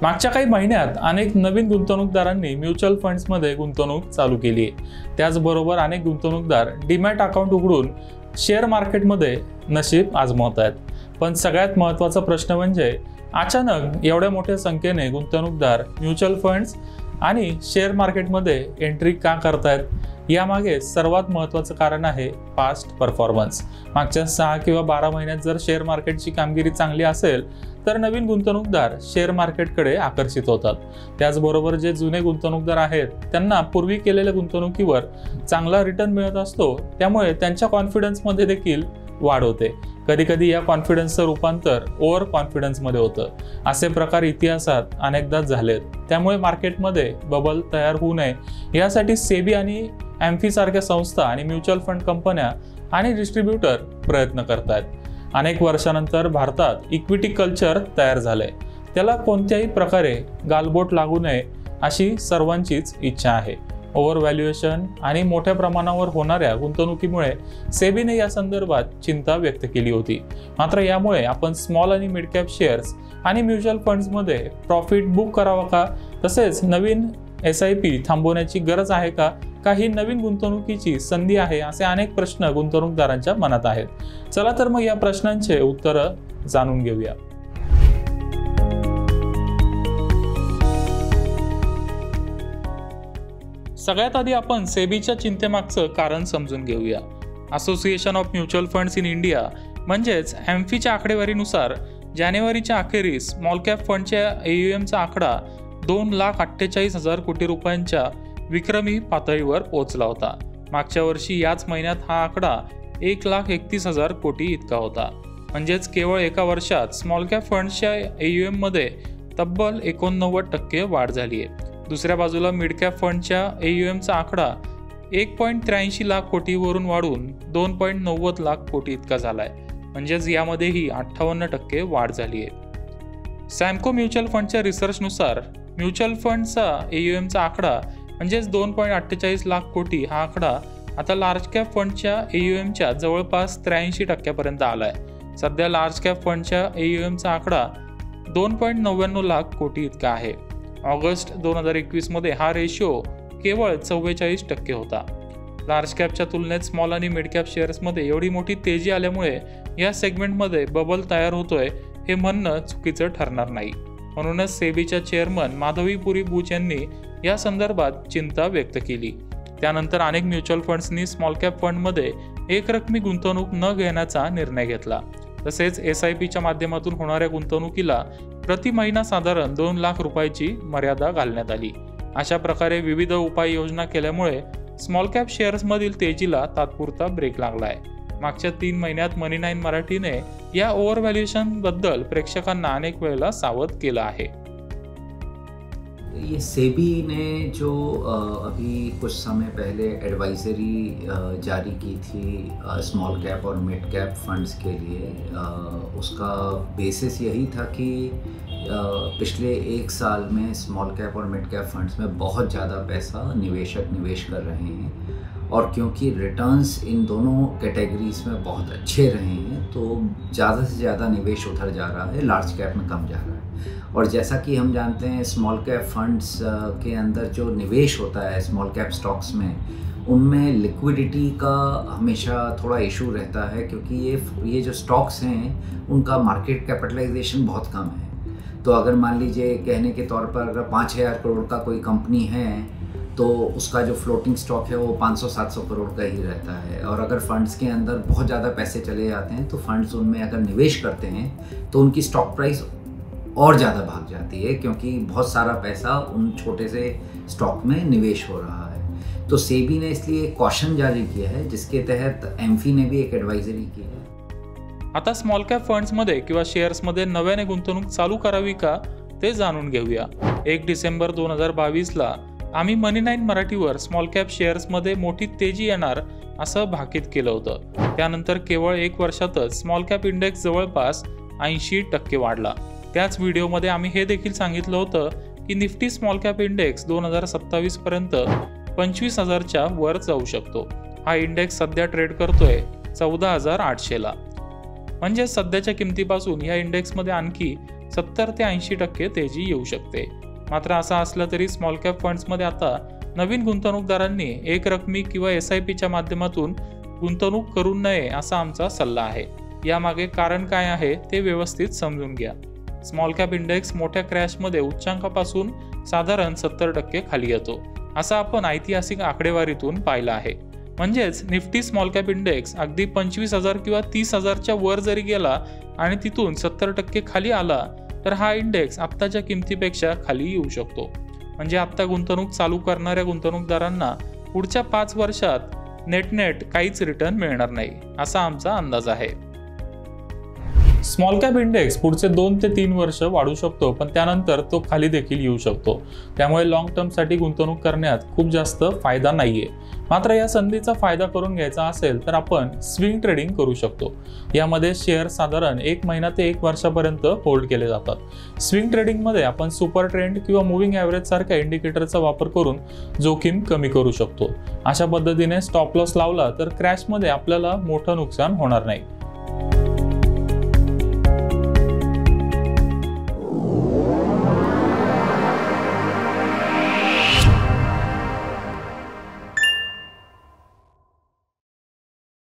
मागच्या काही महिन्यात अनेक नवीन गुंतवणूकदारांनी म्युच्युअल फंड्समध्ये गुंतवणूक चालू केली आहे। त्याचबरोबर अनेक गुंतवणूकदार डीमॅट अकाउंट उघडून शेअर मार्केटमध्ये नशीब आजमावत आहेत। पण सगळ्यात महत्त्वाचा प्रश्न म्हणजे अचानक एवढ्या मोठ्या संख्येने गुंतवणूकदार म्युच्युअल फंड्स आणि शेअर मार्केटमध्ये एंट्री का करतायत? यामागे सर्वात महत्त्वाचं कारण आहे पास्ट परफॉर्मन्स। मागच्या 6 किंवा 12 महिन्यात जर शेअर मार्केटची कामगिरी चांगली असेल तर नवीन गुंतवणूकदार शेअर मार्केटकडे आकर्षित होतात। त्याचबरोबर जे जुने गुंतवणूकदार आहेत त्यांना पूर्वी केलेल्या गुंतवणुकीवर चांगला रिटर्न मिळत असतो, त्यामुळे त्यांच्या कॉन्फिडन्समध्ये देखील वाढ होते। कधी कधी या कॉन्फिडन्सचं रूपांतर ओव्हर कॉन्फिडन्समध्ये होतं। असे प्रकार इतिहासात अनेकदा झालेत। त्यामुळे मार्केटमध्ये बबल तयार होऊ नये यासाठी सेबी आणि एम्फी सारख्या संस्था आणि म्युच्युअल फंड कंपन्या आणि डिस्ट्रीब्युटर प्रयत्न करतात। अनेक वर्षानंतर भारतात इक्विटी कल्चर तयार झालंय। त्याला कोणत्याही प्रकारे गालबोट लागू नये अशी सर्वांचीच इच्छा आहे। ओव्हर व्हॅल्युएशन आणि मोठ्या प्रमाणावर होणाऱ्या गुंतवणुकीमुळे सेबीने या संदर्भात चिंता व्यक्त केली होती। मात्र यामुळे आपण स्मॉल आणि मिड कॅप शेअर्स आणि म्युच्युअल फंड्समध्ये प्रॉफिट बुक करावा का? तसेच नवीन SIP थांबवण्याची गरज आहे का? काही नवीन गुंतवणुकीची संधी आहे असे अनेक प्रश्न गुंतवणूकदारांच्या मनात आहेत। चला तर मग या प्रश्नांचे उत्तरं जाणून घेऊया। सगळ्यात आधी आपण सेबीच्या चिंतेमागचं कारण समजून घेऊया। Association of mutual funds in India म्हणजेच एम्फीच्या आकडेवारीनुसार जानेवारीच्या अखेरीस स्मॉल कॅप फंडच्या AUMचा आकडा 2,48,000 कोटी रुपयांच्या विक्रमी पातळीवर पोहोचला होता। मागच्या वर्षी याच महिन्यात हा आकडा 1,31,000 कोटी इतका होता। म्हणजेच केवळ एका वर्षात स्मॉल कॅप फंड्सच्या AUM मध्ये तब्बल 89% वाढ झाली आहे। दुसऱ्या बाजूला मिड कॅप फंडच्या AUMचा आकडा 1.83 लाख कोटीवरून वाढून 2.90 लाख कोटी इतका झालाय। म्हणजेच यामध्येही 58% वाढ झाली आहे। सॅमको म्युच्युअल फंडच्या रिसर्चनुसार म्युच्युअल फंडचा AUMचा आकडा म्हणजेच 2.48 लाख कोटी हा आकडा आता लार्ज कॅप फंडच्या AUMच्या जवळपास 83% पर्यंत आलाय। सध्या लार्ज कॅप फंडच्या AUMचा आकडा 2.99 लाख कोटी इतका आहे। ऑगस्ट 2021 मध्ये हा रेशिओ केवळ 44% होता। लार्ज कॅपच्या तुलनेत स्मॉल आणि मिड कॅप शेअर्समध्ये एवढी मोठी तेजी आल्यामुळे या सेगमेंटमध्ये बबल तयार होतोय हे म्हणणं चुकीचं ठरणार नाही। म्हणूनच सेबीच्या चेअरमन माधवीपुरी बुच यांनी या संदर्भात चिंता व्यक्त केली। त्यानंतर अनेक म्युच्युअल फंड्सनी स्मॉल कॅप फंडमध्ये एकरकमी गुंतवणूक न घेण्याचा निर्णय घेतला। तसेच SIPच्या माध्यमातून होणाऱ्या गुंतवणुकीला प्रति महिना साधारण 2 लाख रुपयाची मर्यादा घालण्यात आली। अशा प्रकारे विविध उपाययोजना केल्यामुळे स्मॉल कॅप शेअर्समधील तेजीला तात्पुरता ब्रेक लागलाय। मागच्या 3 महिन्यात मनी 9 मराठीने या ओव्हर व्हॅल्युएशन बद्दल प्रेक्षकांना अनेक वेळेला सावध केलं आहे। ये सेबी ने जो अभी कुछ समय पहले एडवाइजरी जारी की थी स्मॉल कैप और मिड कैप फंड्स के लिए, उसका बेसिस यही था कि पिछले 1 साल में स्मॉल कैप और मिड कैप फंड्स में बहुत ज़्यादा पैसा निवेशक निवेश कर रहे हैं, और क्योंकि रिटर्न्स इन दोनों कैटेगरीज में बहुत अच्छे रहे हैं तो ज़्यादा से ज़्यादा निवेश उधर जा रहा है, लार्ज कैप में कम जा रहा है। और जैसा कि हम जानते हैं स्मॉल कैप फंड्स के अंदर जो निवेश होता है स्मॉल कैप स्टॉक्स में, उनमें लिक्विडिटी का हमेशा थोड़ा इशू रहता है, क्योंकि ये जो स्टॉक्स हैं उनका मार्केट कैपिटलाइजेशन बहुत कम है। तो अगर मान लीजिए कहने के तौर पर अगर 5,000 करोड़ का कोई कंपनी है तो उसका जो फ्लोटिंग स्टॉक है वो 500-700 करोड़ का ही रहता है। और अगर फंड्स के अंदर बहुत ज़्यादा पैसे चले जाते हैं तो फंड्स उनमें अगर निवेश करते हैं तो उनकी स्टॉक प्राइस और ज़्यादा भाग जाती है, क्योंकि बहुत सारा पैसा उन छोटे से स्टॉक में निवेश हो रहा है। तो सेबी ने इसलिए एक कॉशन जारी किया है, जिसके तहत एम्फी ने भी एक एडवाइजरी की है। आता स्मॉल कॅप फंड्समध्ये किंवा शेअर्समध्ये नव्याने गुंतवणूक चालू करावी का ते जाणून घेऊया। 1 डिसेंबर 2022ला आम्ही मनी 9 मराठीवर स्मॉल कॅप शेअर्समध्ये मोठी तेजी येणार असं भाकीत केलं होतं। त्यानंतर केवळ 1 वर्षातच स्मॉल कॅप इंडेक्स जवळपास 80% वाढला। त्याच व्हिडिओमध्ये आम्ही हे देखील सांगितलं होतं की निफ्टी स्मॉल कॅप इंडेक्स 2027 पर्यंत 25,000च्या वर जाऊ शकतो। हा इंडेक्स सध्या ट्रेड करतोय 14,800 ला। म्हणजे सध्याच्या किमतीपासून या इंडेक्समध्ये आणखी 70 ते 80% तेजी येऊ शकते. मात्र असं असलं तरी स्मॉल कॅप फंड्समध्ये आता नवीन गुंतवणूकदारांनी एक रकमी किंवा SIPच्या माध्यमातून गुंतवणूक करू नये असा आमचा सल्ला आहे. यामागे कारण काय आहे ते व्यवस्थित समजून घ्या. स्मॉल कॅप इंडेक्स मोठ्या क्रॅशमध्ये उच्चांकापासून साधारण 70% खाली येतो, असं आपण ऐतिहासिक आकडेवारीतून पाहिलं आहे. म्हणजेच निफ्टी स्मॉल कॅप इंडेक्स अगदी 25,000 किंवा 30,000च्या वर जरी गेला आणि तिथून 70% खाली आला तर हा इंडेक्स आत्ताच्या किमतीपेक्षा खाली येऊ शकतो. म्हणजे आत्ता गुंतवणूक चालू करणाऱ्या गुंतवणूकदारांना पुढच्या 5 वर्षात नेट काहीच रिटर्न मिळणार नाही असा आमचा अंदाज आहे. स्मॉल कॅप इंडेक्स पुढचे 2 ते 3 वर्ष वाढू शकतो, पण त्यानंतर तो खाली देखील येऊ शकतो. त्यामुळे लॉंग टर्मसाठी गुंतवणूक करण्यात खूप जास्त फायदा नाहीये. मात्र या संधीचा फायदा करून घ्यायचा असेल तर आपण स्विंग ट्रेडिंग करू शकतो. यामध्ये शेअर साधारण 1 महिना ते 1 वर्षापर्यंत होल्ड केले जातात. स्विंग ट्रेडिंगमध्ये आपण सुपर ट्रेंड किंवा मूव्हिंग ॲव्हरेज सारख्या इंडिकेटरचा वापर करून जोखीम कमी करू शकतो. अशा पद्धतीने स्टॉप लॉस लावला तर क्रॅशमध्ये आपल्याला मोठं नुकसान होणार नाही.